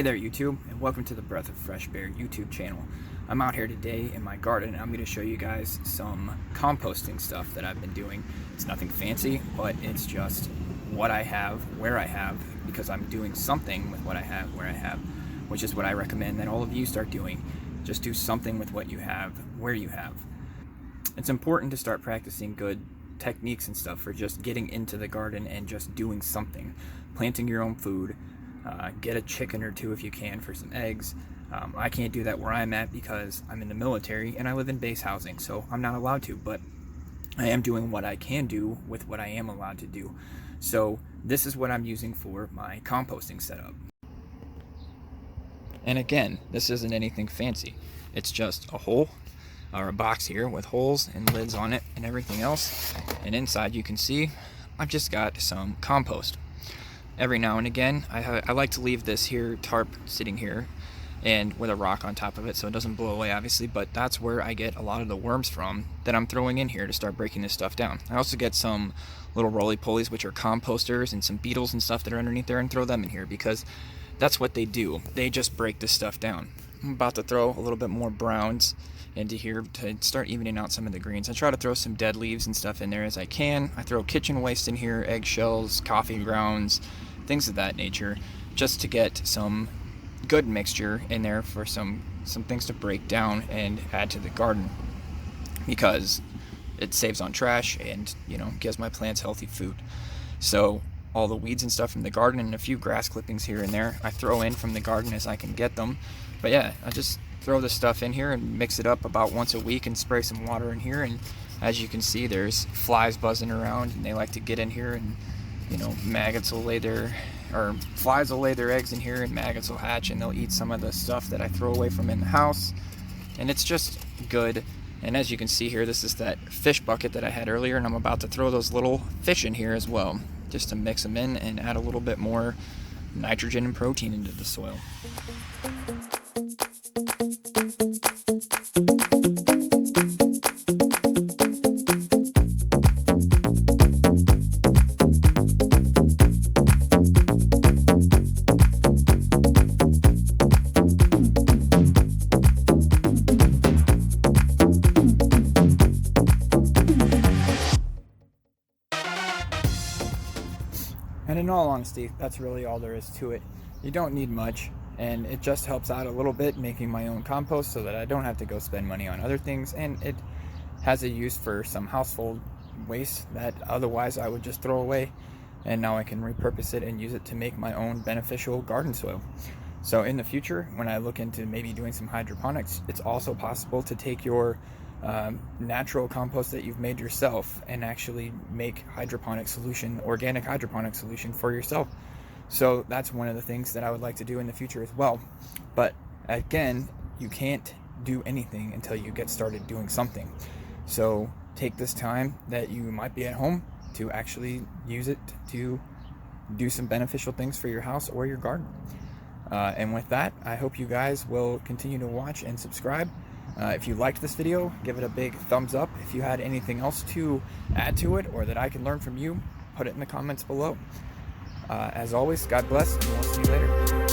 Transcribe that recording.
there YouTube, and welcome to the Breath of Fresh Bear YouTube channel. I'm out here today in my garden and I'm going to show you guys some composting stuff that I've been doing. It's nothing fancy, but it's just what I have, where I have, because I'm doing something with what I have, where I have, which is what I recommend that all of you start doing. Just do something with what you have, where you have. It's important to start practicing good techniques and stuff for just getting into the garden and just doing something. Planting your own food. Get a chicken or two if you can for some eggs. I can't do that where I'm at because I'm in the military and I live in base housing, so I'm not allowed to, but I am doing what I can do with what I am allowed to do. So this is what I'm using for my composting setup. And again, this isn't anything fancy. It's just a hole or a box here with holes and lids on it and everything else. And inside you can see I've just got some compost. Every now and again, I like to leave this here tarp sitting here and with a rock on top of it so it doesn't blow away, obviously, but that's where I get a lot of the worms from that I'm throwing in here to start breaking this stuff down. I also get some little roly-polies, which are composters, and some beetles and stuff that are underneath there, and throw them in here because that's what they do. They just break this stuff down. I'm about to throw a little bit more browns into here to start evening out some of the greens. I try to throw some dead leaves and stuff in there as I can. I throw kitchen waste in here, eggshells, coffee grounds, things of that nature, just to get some good mixture in there for some things to break down and add to the garden, because it saves on trash and, you know, gives my plants healthy food. So all the weeds and stuff from the garden and a few grass clippings here and there I throw in from the garden as I can get them. But yeah, I just throw this stuff in here and mix it up about once a week and spray some water in here, and as you can see there's flies buzzing around and they like to get in here, and you know, maggots will lay their, or flies will lay their eggs in here and maggots will hatch and they'll eat some of the stuff that I throw away from in the house, and it's just good. And as you can see here, this is that fish bucket that I had earlier, and I'm about to throw those little fish in here as well, just to mix them in and add a little bit more nitrogen and protein into the soil. And in all honesty, that's really all there is to it. You don't need much, and it just helps out a little bit making my own compost so that I don't have to go spend money on other things, and it has a use for some household waste that otherwise I would just throw away, and now I can repurpose it and use it to make my own beneficial garden soil. So in the future, when I look into maybe doing some hydroponics, it's also possible to take your natural compost that you've made yourself and actually make organic hydroponic solution for yourself. So that's one of the things that I would like to do in the future as well. But again, you can't do anything until you get started doing something. So take this time that you might be at home to actually use it to do some beneficial things for your house or your garden. And with that, I hope you guys will continue to watch and subscribe. If you liked this video, give it a big thumbs up. If you had anything else to add to it or that I can learn from you, put it in the comments below. As always, God bless, and we'll see you later.